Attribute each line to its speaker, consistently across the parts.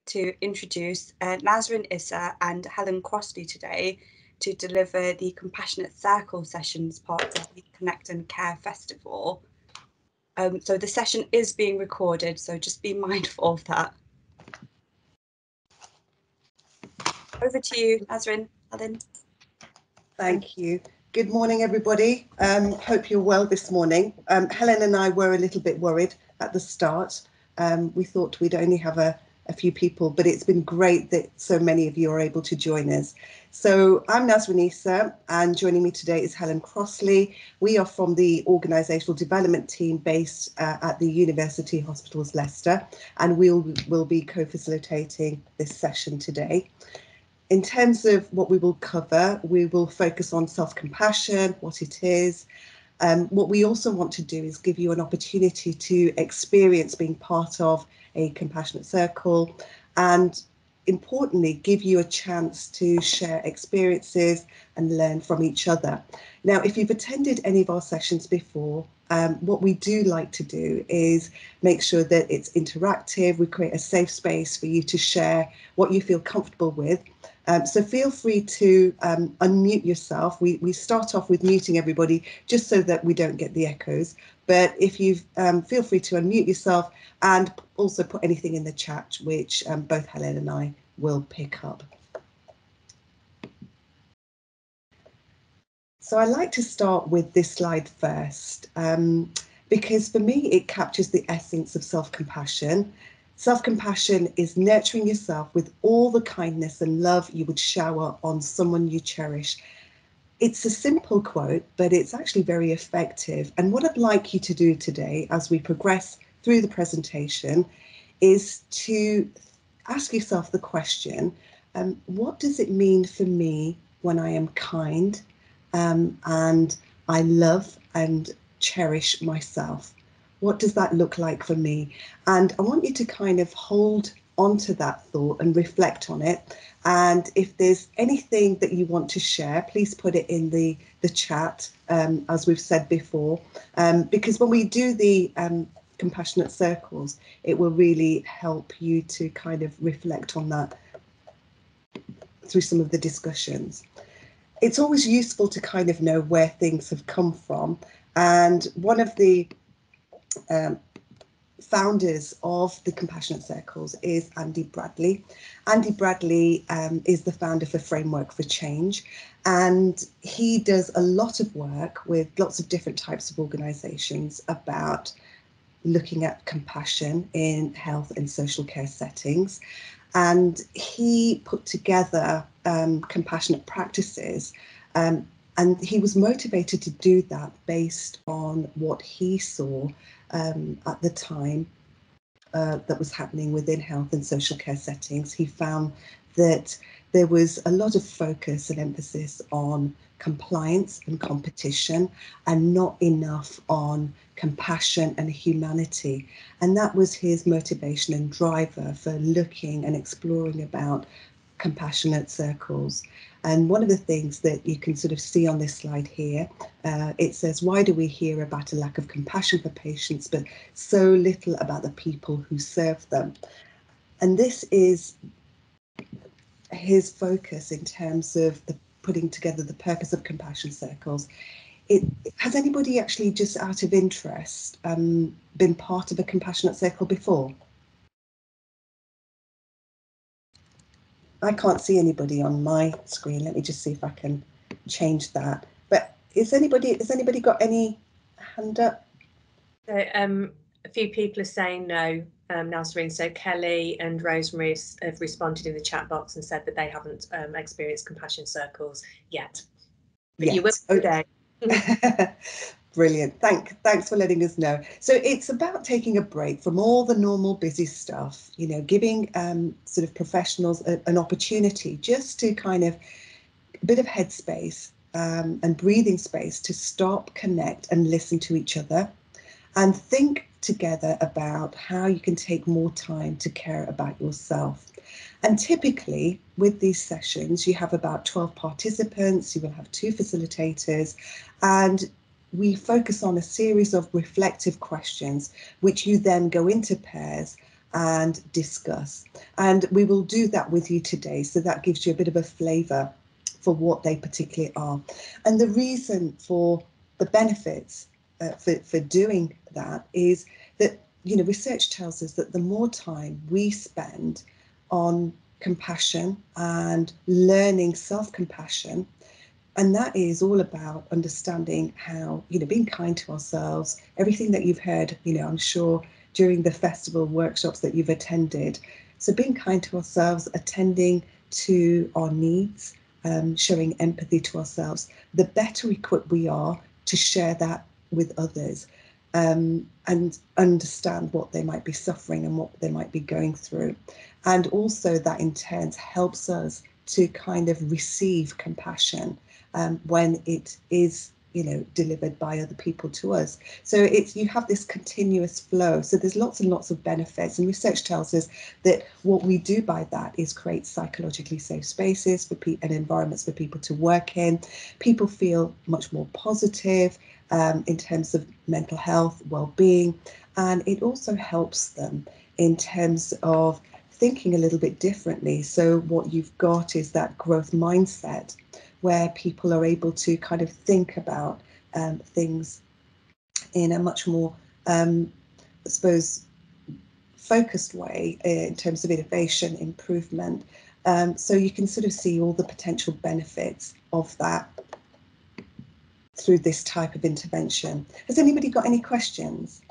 Speaker 1: to introduce Nazrin Issa and Helen Crossley today to deliver the Compassionate Circle sessions part of the Connect and Care Festival. So the session is being recorded, so just be mindful of that. Over to you, Nazrin, Helen.
Speaker 2: Thank you. Good morning, everybody. Hope you're well this morning. Helen and I were a little bit worried at the start. We thought we'd only have a few people, but it's been great that so many of you are able to join us. So I'm Nazrin Issa, and joining me today is Helen Crossley. We are from the organisational development team based at the University Hospitals Leicester, and we'll be co-facilitating this session today. In terms of what we will cover, we will focus on self-compassion, what it is. What we also want to do is give you an opportunity to experience being part of a compassionate circle, and importantly, give you a chance to share experiences and learn from each other. Now, if you've attended any of our sessions before, what we do like to do is make sure that it's interactive. We create a safe space for you to share what you feel comfortable with. So feel free to unmute yourself. We start off with muting everybody just so that we don't get the echoes. But if you feel free to unmute yourself and also put anything in the chat, which both Helen and I will pick up. So I like to start with this slide first, because for me it captures the essence of self-compassion. Self-compassion is nurturing yourself with all the kindness and love you would shower on someone you cherish. It's a simple quote, but it's actually very effective. And what I'd like you to do today as we progress through the presentation is to ask yourself the question, what does it mean for me when I am kind and I love and cherish myself? What does that look like for me? And I want you to kind of hold onto that thought and reflect on it. And if there's anything that you want to share, please put it in the chat, as we've said before, because when we do the compassionate circles, it will really help you to kind of reflect on that through some of the discussions. It's always useful to kind of know where things have come from. And one of the founders of the Compassionate Circles is Andy Bradley. Andy Bradley is the founder for Framework for Change, and he does a lot of work with lots of different types of organisations about looking at compassion in health and social care settings. And he put together compassionate practices, and he was motivated to do that based on what he saw at the time that was happening within health and social care settings. He found that there was a lot of focus and emphasis on compliance and competition and not enough on compassion and humanity. And that was his motivation and driver for looking and exploring about compassionate circles. And one of the things that you can sort of see on this slide here, it says, why do we hear about a lack of compassion for patients, but so little about the people who serve them? And this is his focus in terms of putting together the purpose of compassion circles. Has anybody actually, just out of interest, been part of a compassionate circle before? I can't see anybody on my screen. Let me just see if I can change that. But has anybody got any hand up?
Speaker 3: So, a few people are saying no, Nazrin. So Kelly and Rosemary have responded in the chat box and said that they haven't experienced compassion circles yet. But you will today.
Speaker 2: Brilliant. Thanks for letting us know. So it's about taking a break from all the normal busy stuff, you know, giving sort of professionals an opportunity just to kind of a bit of headspace and breathing space to stop, connect and listen to each other and think together about how you can take more time to care about yourself. And typically with these sessions, you have about 12 participants, you will have 2 facilitators, and we focus on a series of reflective questions, which you then go into pairs and discuss. And we will do that with you today, so that gives you a bit of a flavour for what they particularly are. And the reason for the benefits for doing that is that, research tells us that the more time we spend on compassion and learning self-compassion, and that is all about understanding how, being kind to ourselves, everything that you've heard, I'm sure during the festival workshops that you've attended. So being kind to ourselves, attending to our needs, showing empathy to ourselves, the better equipped we are to share that with others, and understand what they might be suffering and what they might be going through. And also that in turn helps us to kind of receive compassion when it is, delivered by other people to us. So you have this continuous flow. So there's lots and lots of benefits, and research tells us that what we do by that is create psychologically safe spaces and environments for people to work in. People feel much more positive in terms of mental health, well-being, and it also helps them in terms of thinking a little bit differently. So what you've got is that growth mindset, where people are able to kind of think about things in a much more, I suppose, focused way in terms of innovation, improvement. So you can sort of see all the potential benefits of that through this type of intervention. Has anybody got any questions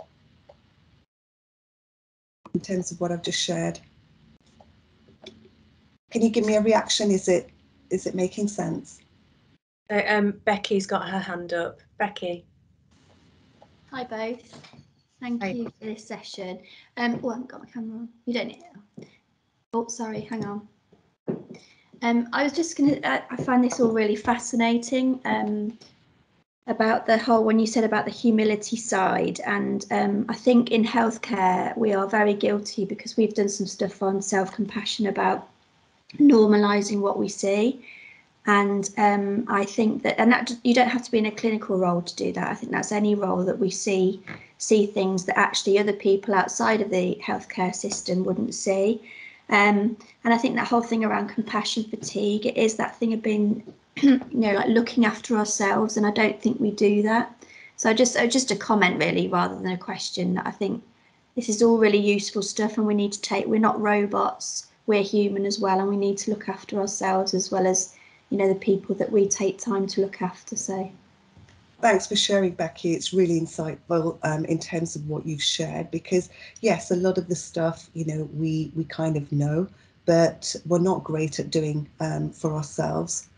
Speaker 2: in terms of what I've just shared? Can you give me a reaction? Is it making sense?
Speaker 3: Becky's got her hand up. Becky.
Speaker 4: Hi both. Thank you for this session. Oh, I haven't got my camera on. You don't need it. Oh, sorry, hang on. I was just going to, I find this all really fascinating about the whole, when you said about the humility side, and I think in healthcare we are very guilty, because we've done some stuff on self-compassion about normalising what we see. And I think that, and that you don't have to be in a clinical role to do that. I think that's any role that we see things that actually other people outside of the healthcare system wouldn't see. And I think that whole thing around compassion fatigue, it is that thing of being, like looking after ourselves, and I don't think we do that. So just a comment really, rather than a question, that I think this is all really useful stuff, and we need to take, we're not robots, we're human as well, and we need to look after ourselves as well as, the people that we take time to look after. So
Speaker 2: thanks for sharing, Becky. It's really insightful in terms of what you've shared, because yes, a lot of the stuff, we kind of know, but we're not great at doing for ourselves.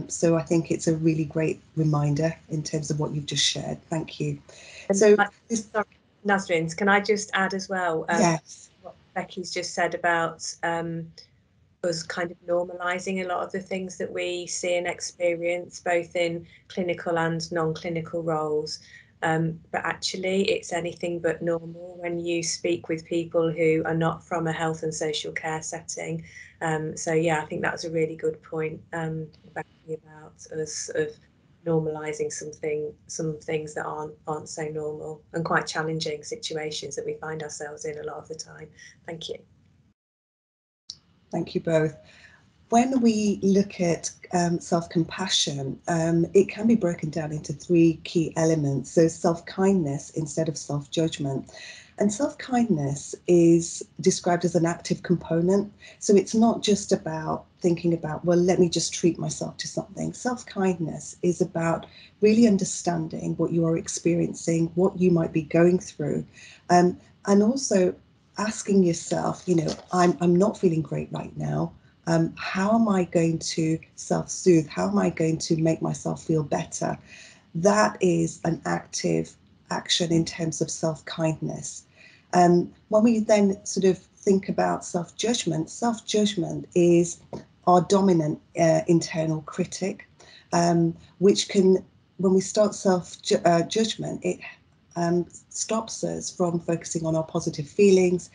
Speaker 2: So I think it's a really great reminder in terms of what you've just shared. Thank you.
Speaker 3: And
Speaker 2: so
Speaker 3: sorry, Nasrin, can I just add as well?
Speaker 2: Yes.
Speaker 3: What Becky's just said about us kind of normalising a lot of the things that we see and experience, both in clinical and non-clinical roles. But actually, it's anything but normal when you speak with people who are not from a health and social care setting. So yeah, I think that was a really good point, Becky, about us of normalising some things that aren't so normal, and quite challenging situations that we find ourselves in a lot of the time. Thank you.
Speaker 2: Thank you both. When we look at self-compassion, it can be broken down into three key elements. So self-kindness instead of self-judgment. And self-kindness is described as an active component. So it's not just about thinking about, well, let me just treat myself to something. Self-kindness is about really understanding what you are experiencing, what you might be going through, and also asking yourself, I'm not feeling great right now. How am I going to self-soothe? How am I going to make myself feel better? That is an active action in terms of self-kindness. When we then sort of think about self-judgment is our dominant internal critic, which can, when we start self-judgment, it stops us from focusing on our positive feelings.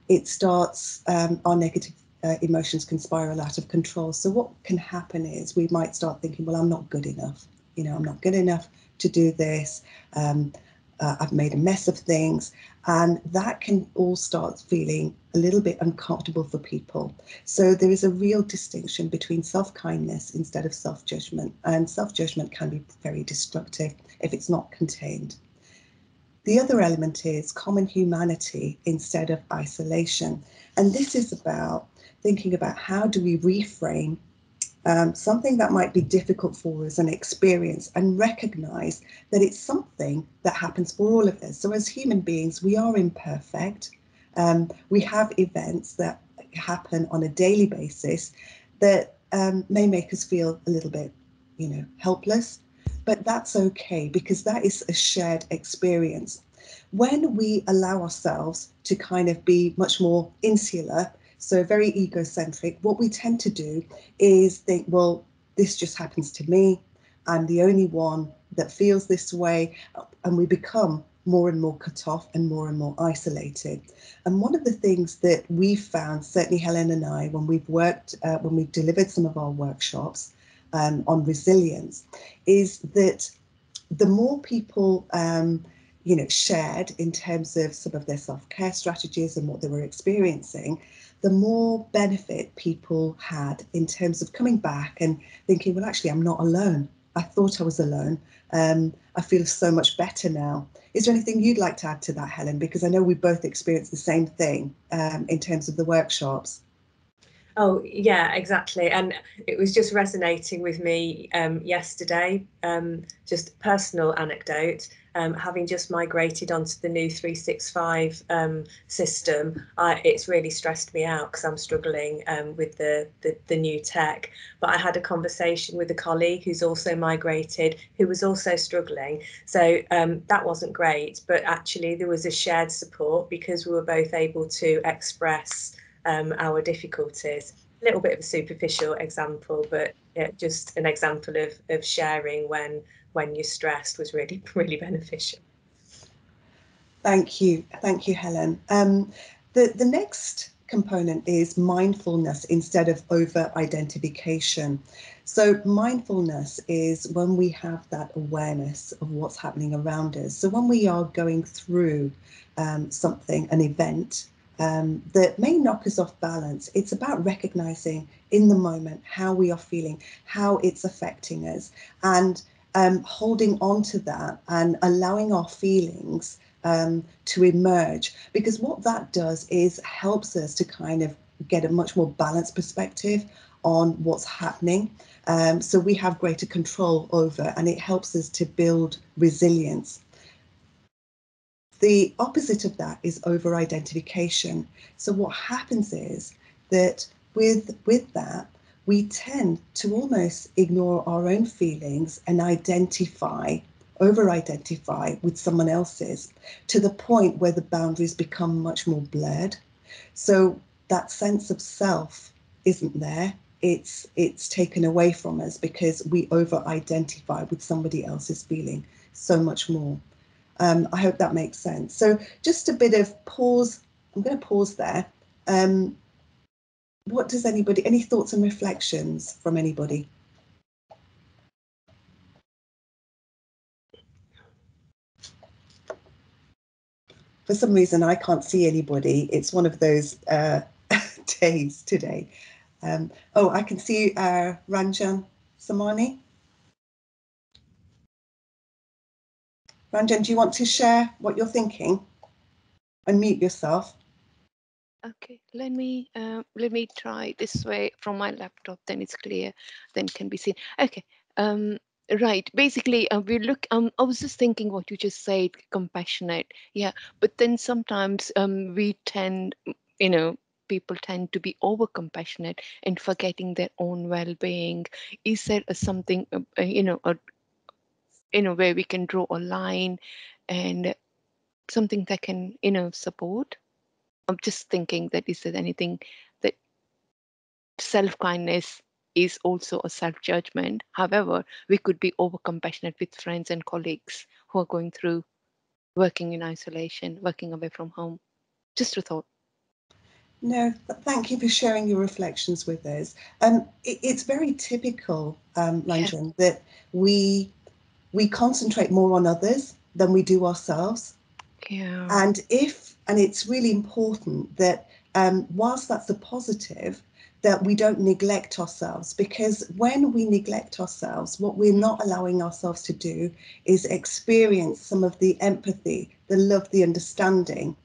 Speaker 2: It starts our negative emotions can spiral out of control. So what can happen is we might start thinking, well, I'm not good enough. I'm not good enough to do this. I've made a mess of things, and that can all start feeling a little bit uncomfortable for people. So there is a real distinction between self-kindness instead of self-judgment, and self-judgment can be very destructive if it's not contained. The other element is common humanity instead of isolation. And this is about thinking about how do we reframe something that might be difficult for us and experience, and recognize that it's something that happens for all of us. So as human beings, we are imperfect. We have events that happen on a daily basis that may make us feel a little bit, helpless, but that's okay because that is a shared experience. When we allow ourselves to kind of be much more insular, so very egocentric, what we tend to do is think, well, this just happens to me. I'm the only one that feels this way. And we become more and more cut off and more isolated. And one of the things that we've found, certainly Helen and I, when we've worked, when we've delivered some of our workshops on resilience, is that the more people shared in terms of some of their self-care strategies and what they were experiencing, the more benefit people had in terms of coming back and thinking, well, actually, I'm not alone. I thought I was alone. I feel so much better now. Is there anything you'd like to add to that, Helen? Because I know we both experienced the same thing in terms of the workshops.
Speaker 3: Oh, yeah, exactly. And it was just resonating with me yesterday, just personal anecdote. Having just migrated onto the new 365 system, it's really stressed me out because I'm struggling with the new tech. But I had a conversation with a colleague who's also migrated, who was also struggling. So that wasn't great, but actually there was a shared support because we were both able to express our difficulties. A little bit of a superficial example, but just an example of sharing when you're stressed was really, really beneficial.
Speaker 2: Thank you, Helen. The next component is mindfulness instead of over-identification. So mindfulness is when we have that awareness of what's happening around us. So when we are going through something, an event, that may knock us off balance, it's about recognizing in the moment how we are feeling, how it's affecting us, and holding on to that and allowing our feelings to emerge, because what that does is helps us to kind of get a much more balanced perspective on what's happening. So we have greater control over, and it helps us to build resilience. The opposite of that is over-identification. So what happens is that with that, we tend to almost ignore our own feelings and over-identify with someone else's, to the point where the boundaries become much more blurred. So that sense of self isn't there. It's taken away from us because we over-identify with somebody else's feeling so much more. I hope that makes sense. So just a bit of pause. I'm going to pause there. What does any thoughts and reflections from anybody? For some reason, I can't see anybody. It's one of those days today. I can see Ranjan Samani. Ranjan, do you want to share what you're thinking? Unmute yourself.
Speaker 5: Okay, let me try this way from my laptop. Then it's clear. Then can be seen. Okay. Right. Basically, I was just thinking what you just said. Compassionate. Yeah. But then sometimes we tend, people tend to be over compassionate and forgetting their own well-being. Is there something, where we can draw a line and something that can, support? I'm just thinking that is there anything that self-kindness is also a self-judgment. However, we could be over-compassionate with friends and colleagues who are going through working in isolation, working away from home. Just a thought.
Speaker 2: No, thank you for sharing your reflections with us. It's very typical, Ranjan, that we concentrate more on others than we do ourselves.
Speaker 5: Yeah.
Speaker 2: And it's really important that whilst that's a positive, that we don't neglect ourselves, because when we neglect ourselves, what we're not allowing ourselves to do is experience some of the empathy, the love, the understanding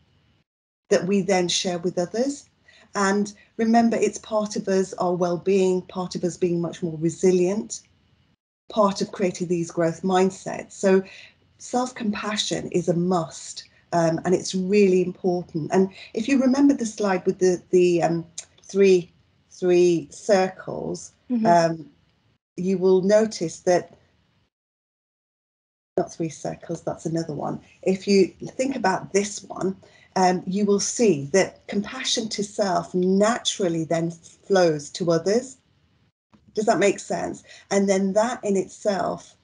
Speaker 2: that we then share with others. And remember, it's part of us, our well-being, part of us being much more resilient, part of creating these growth mindsets. So self-compassion is a must, and it's really important. And if you remember the slide with the three circles, you will notice that, not three circles, that's another one. If you think about this one, you will see that compassion to self naturally then flows to others. Does that make sense? And then that in itself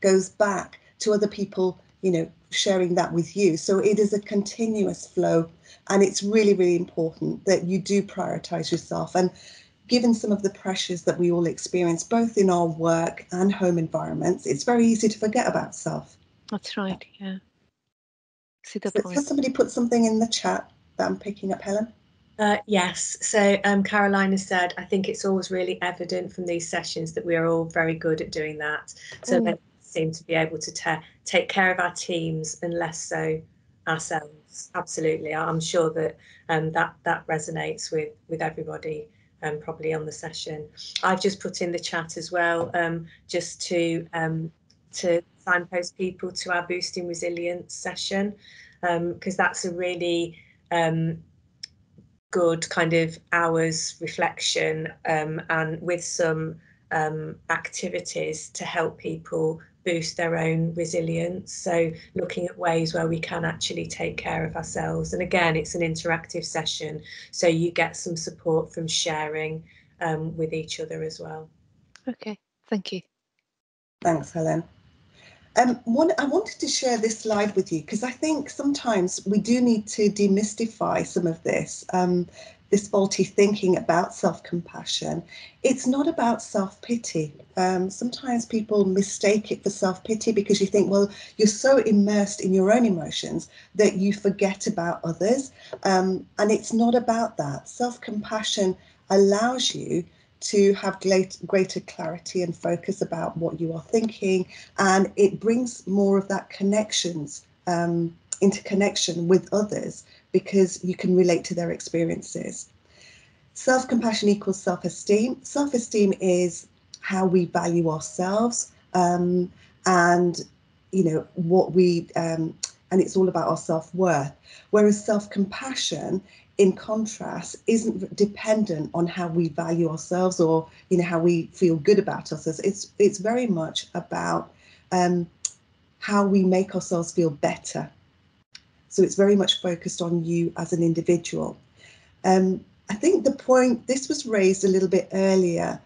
Speaker 2: goes back to other people, you know, sharing that with you. So it is a continuous flow, and it's really, really important that you do prioritize yourself. And given some of the pressures that we all experience, both in our work and home environments, it's very easy to forget about self.
Speaker 5: That's right. Yeah. See the
Speaker 2: So,
Speaker 5: point.
Speaker 2: has somebody put something in the chat that I'm picking up, Helen?
Speaker 3: Yes, so Carolina said, I think it's always really evident from these sessions that we are all very good at doing that. So they seem to be able to take care of our teams and less so ourselves. Absolutely. I'm sure that that resonates with everybody probably on the session. I've just put in the chat as well, just to signpost people to our Boosting Resilience session, because that's a really good kind of hours reflection, and with some activities to help people boost their own resilience. So looking at ways where we can actually take care of ourselves. And again, it's an interactive session, so you get some support from sharing with each other as well.
Speaker 5: Okay, thank you.
Speaker 2: Thanks, Helen. I wanted to share this slide with you because I think sometimes we do need to demystify some of this, this faulty thinking about self-compassion. It's not about self-pity. Sometimes people mistake it for self-pity because you think, well, you're so immersed in your own emotions that you forget about others. And it's not about that. Self-compassion allows you to have greater clarity and focus about what you are thinking, and it brings more of that connections, interconnection with others, because you can relate to their experiences. Self-compassion equals self-esteem. Self-esteem is how we value ourselves, and you know what we and it's all about our self-worth. Whereas self-compassion, in contrast, isn't dependent on how we value ourselves or, you know, how we feel good about ourselves. It's very much about how we make ourselves feel better. So it's very much focused on you as an individual. I think the point, this was raised a little bit earlier,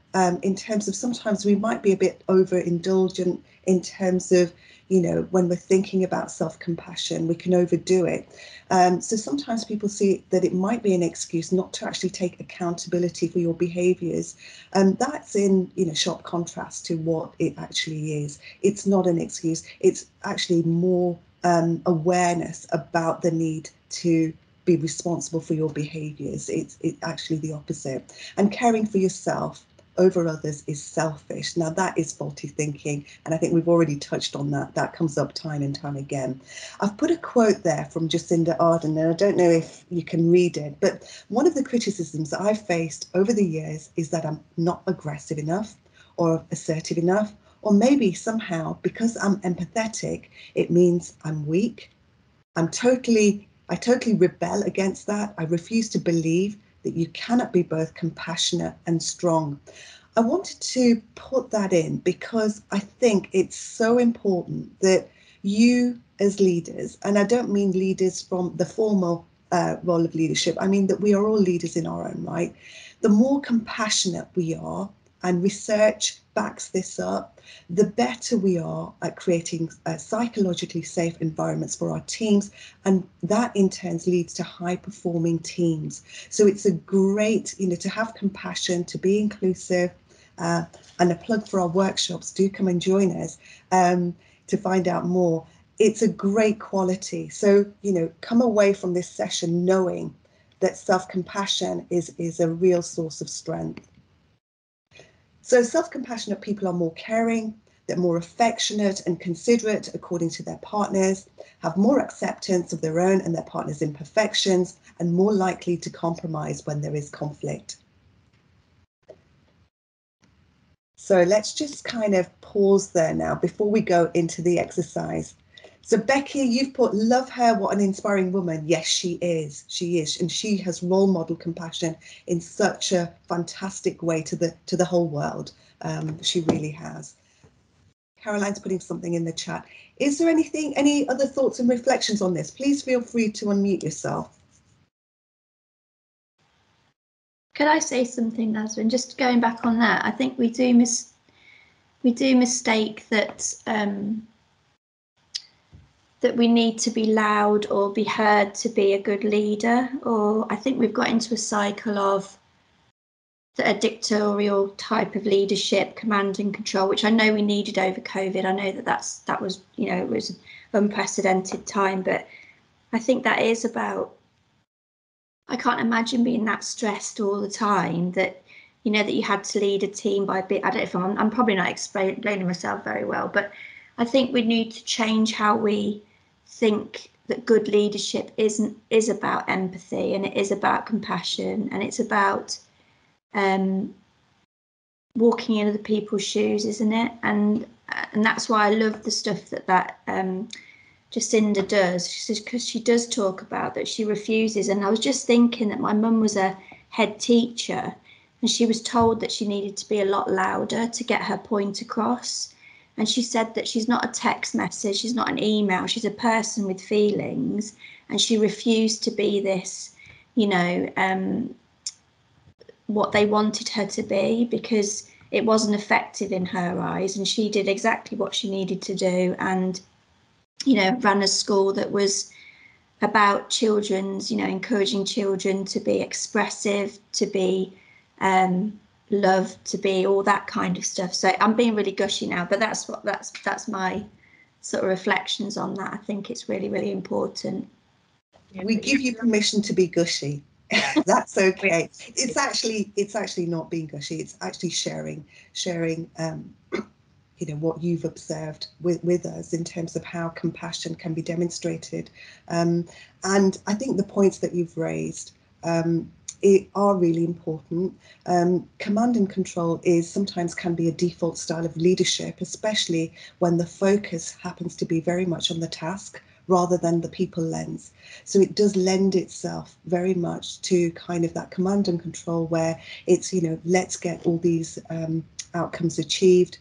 Speaker 2: in terms of sometimes we might be a bit overindulgent in terms of, you know, when we're thinking about self-compassion, we can overdo it. So sometimes people see that it might be an excuse not to actually take accountability for your behaviours. And that's in, you know, sharp contrast to what it actually is. It's not an excuse. It's actually more awareness about the need to be responsible for your behaviours. It's actually the opposite. And caring for yourself over others is selfish. Now that is faulty thinking, and I think we've already touched on that. That comes up time and time again. I've put a quote there from Jacinda Ardern, and I don't know if you can read it, but one of the criticisms that I've faced over the years is that I'm not aggressive enough or assertive enough, or maybe somehow because I'm empathetic, it means I'm weak. I totally rebel against that. I refuse to believe that you cannot be both compassionate and strong. I wanted to put that in because I think it's so important that you as leaders, and I don't mean leaders from the formal role of leadership, I mean that we are all leaders in our own right. The more compassionate we are, and research backs this up, the better we are at creating psychologically safe environments for our teams, and that in turn leads to high performing teams. So it's a great, you know, to have compassion, to be inclusive, and a plug for our workshops. Do come and join us to find out more. it's a great quality. So, you know, come away from this session knowing that self-compassion is a real source of strength. So self-compassionate people are more caring, they're more affectionate and considerate according to their partners, have more acceptance of their own and their partner's imperfections, and more likely to compromise when there is conflict. So let's just kind of pause there now before we go into the exercise. So Becky, you've put, love her, what an inspiring woman. Yes, she is. She is. And she has role model compassion in such a fantastic way to the whole world. She really has. Caroline's putting something in the chat. Is there any other thoughts and reflections on this? Please feel free to unmute yourself.
Speaker 4: Could I say something, Nazrin? Just going back on that, I think we do mistake that that we need to be loud or be heard to be a good leader, or I think we've got into a cycle of a dictatorial type of leadership, command and control, which I know we needed over COVID. I know that was, you know, it was an unprecedented time, but I think that is about, I can't imagine being that stressed all the time that, you know, that you had to lead a team by a bit. I don't know if I'm probably not explaining myself very well, but I think we need to change how we think that good leadership is about empathy, and it is about compassion, and it's about walking in other people's shoes, isn't it? And that's why I love the stuff that Jacinda does, because she does talk about that she refuses. And I was just thinking that my mum was a head teacher, and she was told that she needed to be a lot louder to get her point across. And she said that she's not a text message, she's not an email, she's a person with feelings, and she refused to be this, you know, what they wanted her to be, because it wasn't effective in her eyes, and she did exactly what she needed to do, and, you know, ran a school that was about children's, you know, encouraging children to be expressive, to be love, to be all that kind of stuff. So I'm being really gushy now, but that's my sort of reflections on that. I think it's really, really important.
Speaker 3: Yeah,
Speaker 2: We give you permission to be gushy. That's okay. It's actually not being gushy. It's actually sharing, you know, what you've observed with us in terms of how compassion can be demonstrated. And I think the points that you've raised are really important. Command and control sometimes can be a default style of leadership, especially when the focus happens to be very much on the task rather than the people lens. So it does lend itself very much to kind of that command and control where it's, you know, let's get all these outcomes achieved,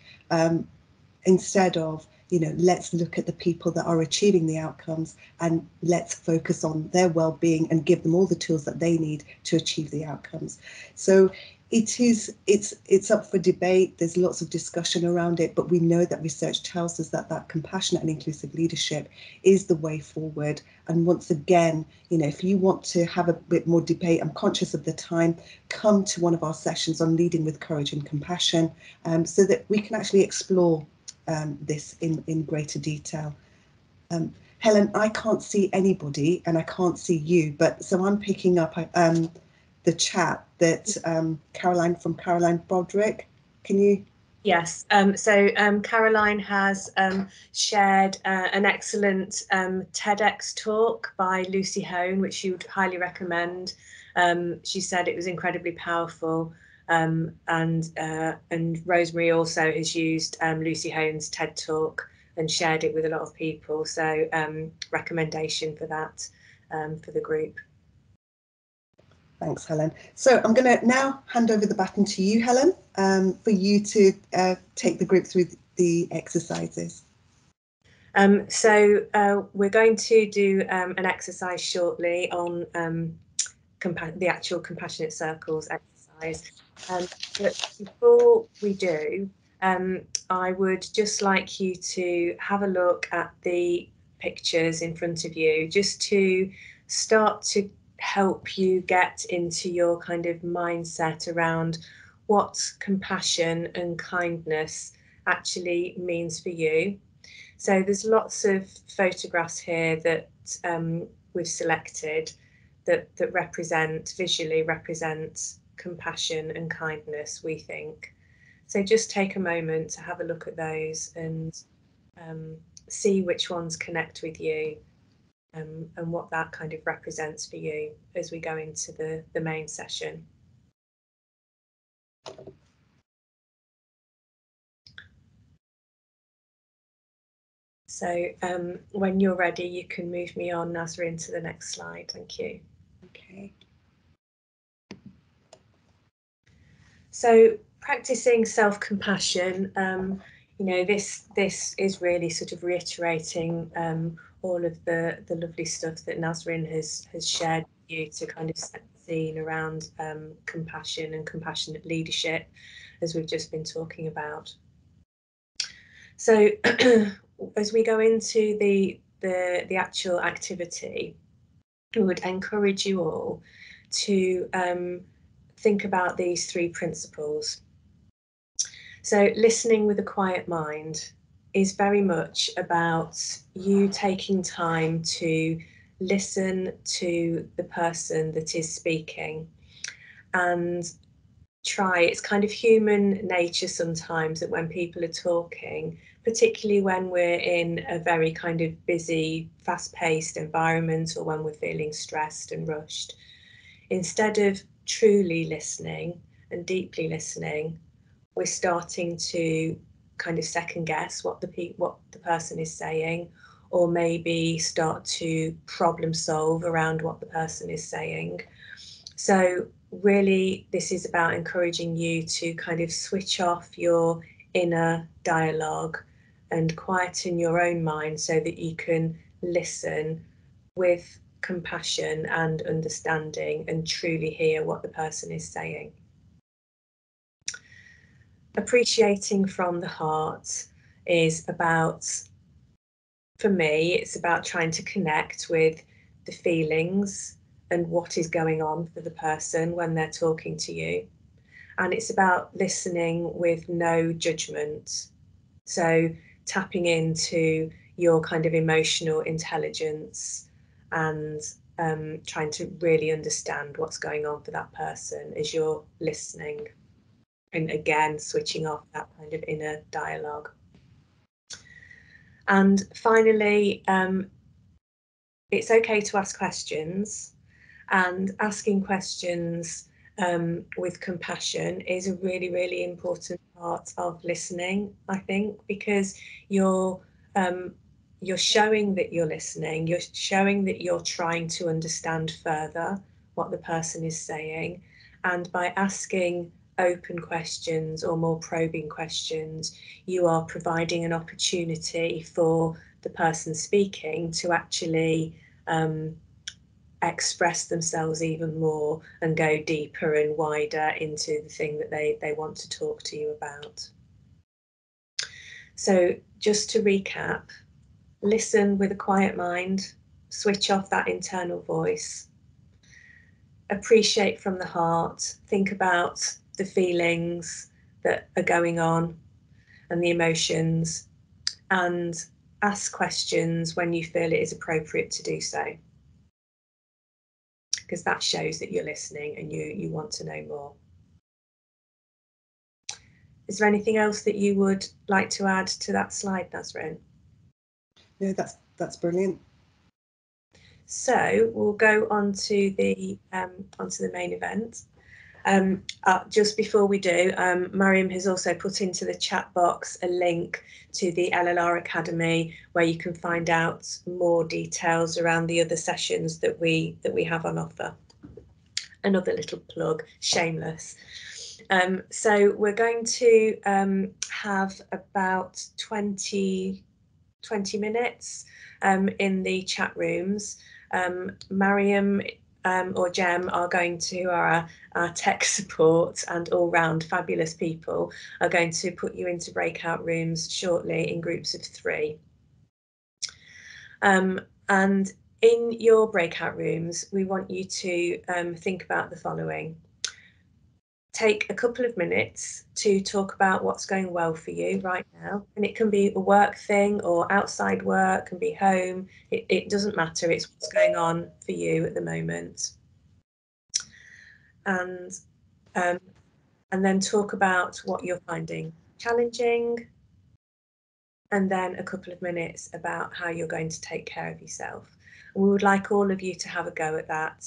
Speaker 2: instead of, you know, let's look at the people that are achieving the outcomes and let's focus on their well-being and give them all the tools that they need to achieve the outcomes. So it's up for debate. There's lots of discussion around it, but we know that research tells us that compassionate and inclusive leadership is the way forward. And once again, you know, if you want to have a bit more debate, I'm conscious of the time, come to one of our sessions on leading with courage and compassion, so that we can actually explore this in greater detail. Helen, I can't see anybody and I can't see you, but so I'm picking up the chat that Caroline from Caroline Broderick, can you?
Speaker 3: Yes, so Caroline has shared an excellent TEDx talk by Lucy Hone, which she would highly recommend. She said it was incredibly powerful, and Rosemary also has used Lucy Hone's TED talk and shared it with a lot of people. So recommendation for that for the group.
Speaker 2: Thanks, Helen. So I'm going to now hand over the baton to you, Helen, for you to take the group through the exercises.
Speaker 3: So we're going to do an exercise shortly on the actual compassionate circles exercise. But before we do, I would just like you to have a look at the pictures in front of you, just to start to help you get into your kind of mindset around what compassion and kindness actually means for you. So there's lots of photographs here that we've selected that visually represent compassion and kindness, we think. So just take a moment to have a look at those and see which ones connect with you, and what that kind of represents for you as we go into the main session. So when you're ready, you can move me on, Nazreen, to the next slide. Thank you.
Speaker 2: Okay.
Speaker 3: So practicing self-compassion, you know, this is really sort of reiterating all of the lovely stuff that Nazreen has shared with you to kind of set the scene around compassion and compassionate leadership, as we've just been talking about. So as we go into the actual activity, we would encourage you all to think about these 3 principles. So listening with a quiet mind is very much about you taking time to listen to the person that is speaking, and it's kind of human nature sometimes that when people are talking, particularly when we're in a very kind of busy, fast-paced environment, or when we're feeling stressed and rushed, instead of truly listening and deeply listening, we're starting to kind of second guess what the person is saying, or maybe start to problem solve around what the person is saying. So really, this is about encouraging you to kind of switch off your inner dialogue and quieten your own mind so that you can listen with compassion and understanding and truly hear what the person is saying. Appreciating from the heart is about, for me, it's about trying to connect with the feelings and what is going on for the person when they're talking to you. And it's about listening with no judgment. So tapping into your kind of emotional intelligence and trying to really understand what's going on for that person as you're listening. And again, switching off that kind of inner dialogue. And finally, it's okay to ask questions, and asking questions with compassion is a really, really important part of listening, I think, because you're showing that you're listening, you're showing that you're trying to understand further what the person is saying. And by asking open questions or more probing questions, you are providing an opportunity for the person speaking to actually express themselves even more and go deeper and wider into the thing that they want to talk to you about. So just to recap, listen with a quiet mind, switch off that internal voice, appreciate from the heart, think about the feelings that are going on and the emotions, and ask questions when you feel it is appropriate to do so, because that shows that you're listening and you want to know more. Is there anything else that you would like to add to that slide, Nazreen?
Speaker 2: No, that's brilliant.
Speaker 3: So we'll go on to the main event. Just before we do, Mariam has also put into the chat box a link to the LLR Academy, where you can find out more details around the other sessions that we have on offer. Another little plug, shameless. So we're going to have about 20 minutes in the chat rooms. Mariam or Jem are going to, our tech support and all-round fabulous people, are going to put you into breakout rooms shortly in groups of 3. And in your breakout rooms, we want you to think about the following. take a couple of minutes to talk about what's going well for you right now. And it can be a work thing or outside work, can be home. It doesn't matter. It's what's going on for you at the moment. And then talk about what you're finding challenging. And then a couple of minutes about how you're going to take care of yourself. And we would like all of you to have a go at that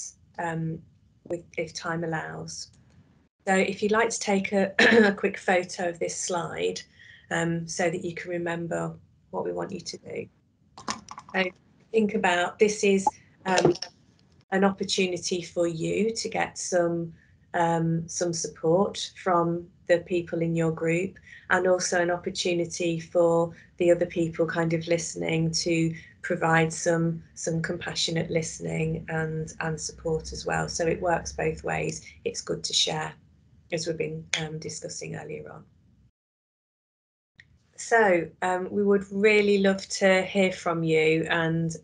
Speaker 3: if time allows. So if you'd like to take a quick photo of this slide so that you can remember what we want you to do. So think about this is an opportunity for you to get some support from the people in your group, and also an opportunity for the other people kind of listening to provide some compassionate listening and support as well. So it works both ways. It's good to share, as we've been discussing earlier on. So we would really love to hear from you and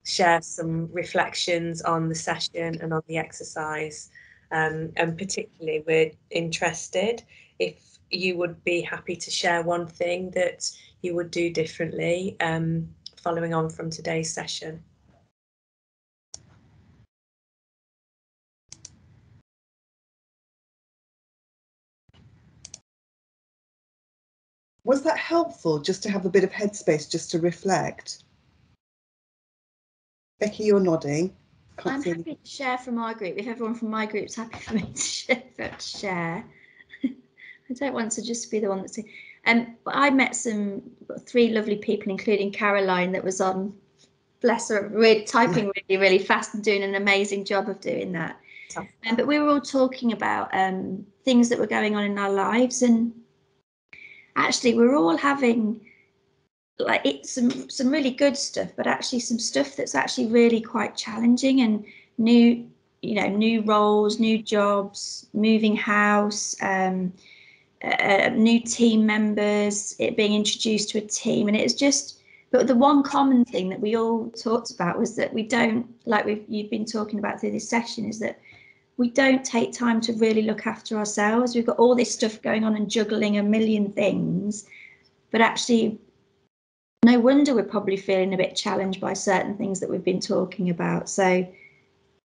Speaker 3: share some reflections on the session and on the exercise. And particularly we're interested if you would be happy to share one thing that you would do differently following on from today's session.
Speaker 2: Was that helpful, just to have a bit of headspace, just to reflect? Becky, you're nodding.
Speaker 4: I'm happy to share from our group. If everyone from my group's happy for me to share. I don't want to just be the one that's... but I met three lovely people, including Caroline, that was on, bless her, typing really fast and doing an amazing job of doing that. But we were all talking about things that were going on in our lives, and actually we're all having some really good stuff, but actually some stuff that's actually really quite challenging, and new roles, new jobs, moving house, new team members, it being introduced to a team. And it's just, but the one common thing that we all talked about was that we don't, like you've been talking about through this session, is that we don't take time to really look after ourselves. We've got all this stuff going on and juggling a million things, but actually no wonder we're probably feeling a bit challenged by certain things that we've been talking about. So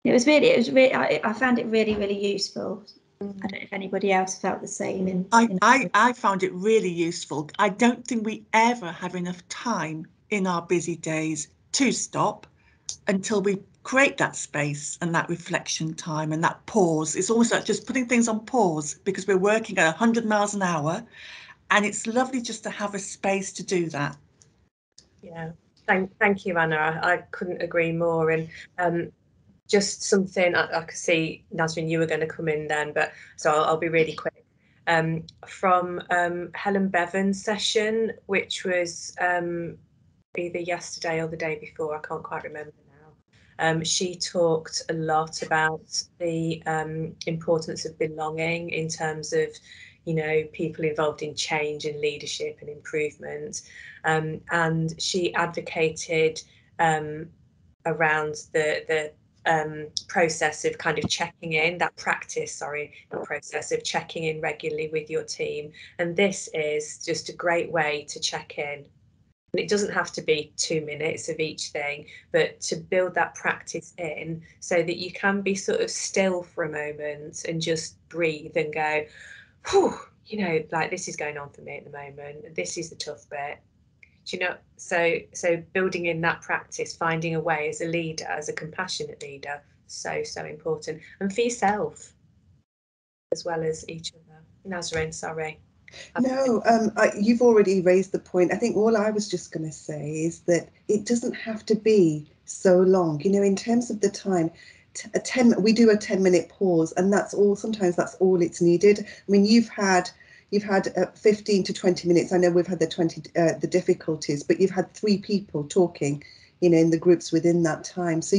Speaker 4: it was really, I found it really, really useful. I don't know if anybody else felt the same.
Speaker 6: I found it really useful. I don't think we ever have enough time in our busy days to stop until we create that space and that reflection time and that pause. It's almost like just putting things on pause, because we're working at 100 miles an hour, and it's lovely just to have a space to do that.
Speaker 3: Yeah, thank you, Anna. I couldn't agree more. And just something I could see, Nazrin, you were going to come in then, but so I'll be really quick. From Helen Bevan's session, which was either yesterday or the day before, I can't quite remember now. She talked a lot about the importance of belonging in terms of, people involved in change and leadership and improvement. And she advocated around the process of kind of checking in, that practice, process of checking in regularly with your team. And this is just a great way to check in. And it doesn't have to be 2 minutes of each thing, but to build that practice in so that you can be sort of still for a moment and just breathe and go, whew, like this is going on for me at the moment. This is the tough bit. So building in that practice, finding a way as a leader, as a compassionate leader, so important. And for yourself, as well as each other. Nazrin, sorry.
Speaker 2: No, you've already raised the point. I think all I was just going to say is that it doesn't have to be so long. In terms of the time, we do a 10-minute pause, and that's all. Sometimes that's all it's needed. I mean, you've had 15 to 20 minutes. I know we've had the difficulties, but you've had 3 people talking, in the groups within that time. So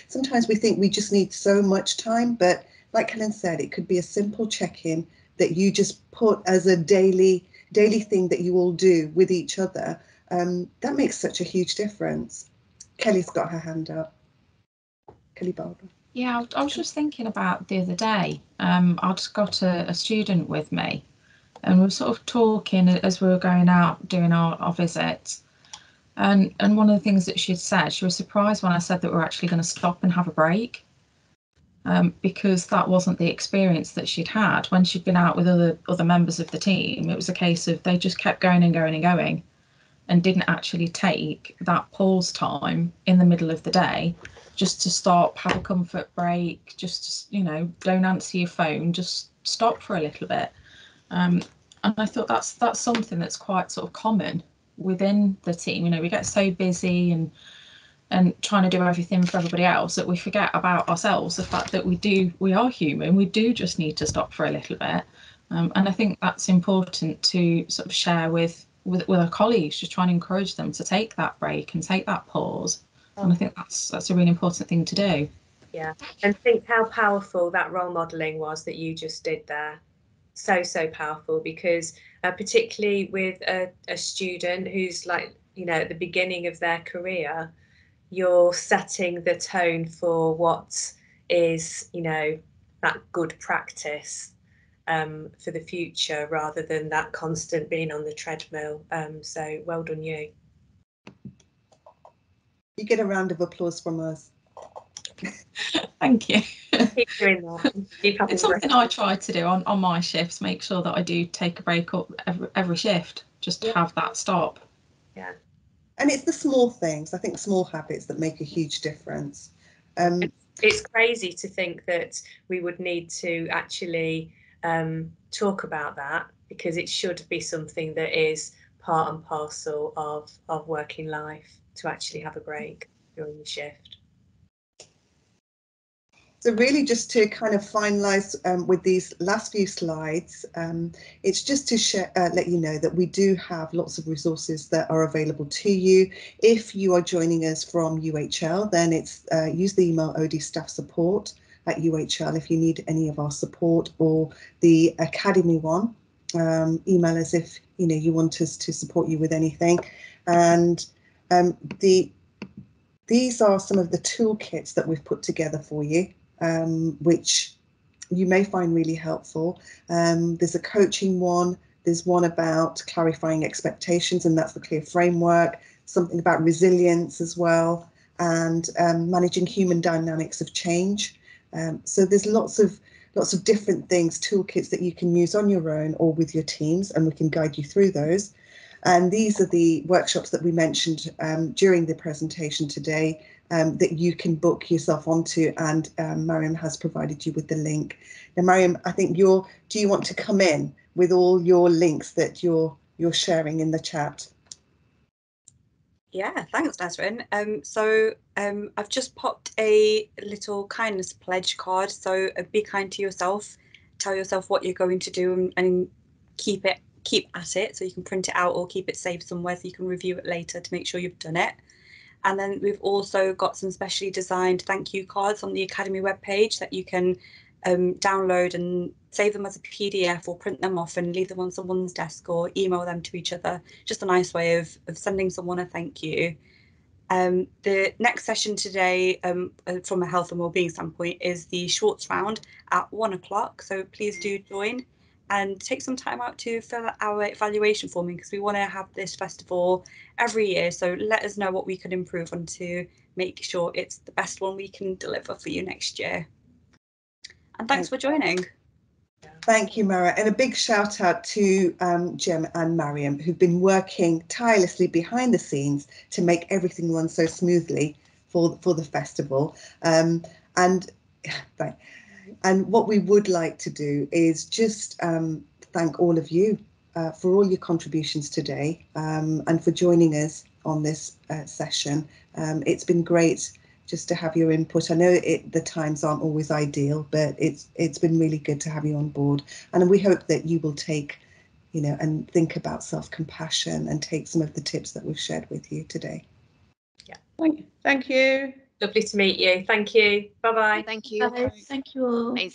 Speaker 2: sometimes we think we just need so much time, but like Helen said, it could be a simple check-in that you just put as a daily thing that you all do with each other. That makes such a huge difference. Kelly's got her hand up. Kelly Barbara.
Speaker 7: Yeah, I was just thinking about the other day. I'd got a student with me, and we were sort of talking as we were going out doing our visits. And one of the things that she'd said, she was surprised when I said that we're actually going to stop and have a break, because that wasn't the experience that she'd had when she'd been out with other members of the team. It was a case of they just kept going and going and going, and didn't actually take that pause time in the middle of the day just to stop, have a comfort break, just to, you know, don't answer your phone, just stop for a little bit. And I thought that's something that's quite sort of common within the team. You know, we get so busy and trying to do everything for everybody else that we forget about ourselves, the fact that we are human, we do just need to stop for a little bit. And I think that's important to sort of share with our colleagues, just trying to encourage them to take that break and take that pause. And I think that's a really important thing to do.
Speaker 3: Yeah, and think how powerful that role modelling was that you just did there. So powerful, because particularly with a student who's, like, you know, at the beginning of their career, you're setting the tone for what is, you know, that good practice for the future, rather than that constant being on the treadmill. So well done you.
Speaker 2: You get a round of applause from us.
Speaker 7: Thank you.
Speaker 3: Keep doing that.
Speaker 7: It's something I try to do on my shifts, make sure that I do take a break up every shift, just to have that stop.
Speaker 3: Yeah.
Speaker 2: And it's the small things, I think small habits that make a huge difference.
Speaker 3: It's crazy to think that we would need to actually talk about that, because it should be something that is part and parcel of working life, to actually have a break during the shift.
Speaker 2: So really, just to kind of finalise with these last few slides, it's just to share, let you know that we do have lots of resources that are available to you. If you are joining us from UHL, then it's use the email odstaffsupport@UHL if you need any of our support, or the Academy one. Email us if you want us to support you with anything. And these are some of the toolkits that we've put together for you, which you may find really helpful. There's a coaching one, there's one about clarifying expectations, and that's the clear framework, something about resilience as well, and managing human dynamics of change. So there's lots of different things, toolkits that you can use on your own or with your teams, and we can guide you through those. And these are the workshops that we mentioned during the presentation today, that you can book yourself onto, and Mariam has provided you with the link. Now, Mariam, I think do you want to come in with all your links that you're sharing in the chat?
Speaker 1: Yeah, thanks, Nazrin. So I've just popped a little kindness pledge card. So be kind to yourself, tell yourself what you're going to do, and keep at it, so you can print it out or keep it saved somewhere so you can review it later to make sure you've done it. And then we've also got some specially designed thank you cards on the Academy webpage that you can download and save them as a PDF, or print them off and leave them on someone's desk, or email them to each other. Just a nice way of sending someone a thank you. The next session today, from a health and wellbeing standpoint, is the Schwartz round at 1 o'clock. So please do join and take some time out to fill out our evaluation form, because we want to have this festival every year. So let us know what we can improve on to make sure it's the best one we can deliver for you next year. And thanks for joining.
Speaker 2: Thank you, Mara, and a big shout out to Jem and Mariam, who've been working tirelessly behind the scenes to make everything run so smoothly for the festival. And what we would like to do is just thank all of you for all your contributions today, and for joining us on this session. It's been great just to have your input. I know the times aren't always ideal, but it's been really good to have you on board. And we hope that you will take, and think about self-compassion and take some of the tips that we've shared with you today.
Speaker 3: Yeah.
Speaker 8: Thank you.
Speaker 3: Lovely to meet you. Thank you. Bye-bye.
Speaker 5: Thank you.
Speaker 4: Thank you all.
Speaker 5: Amazing.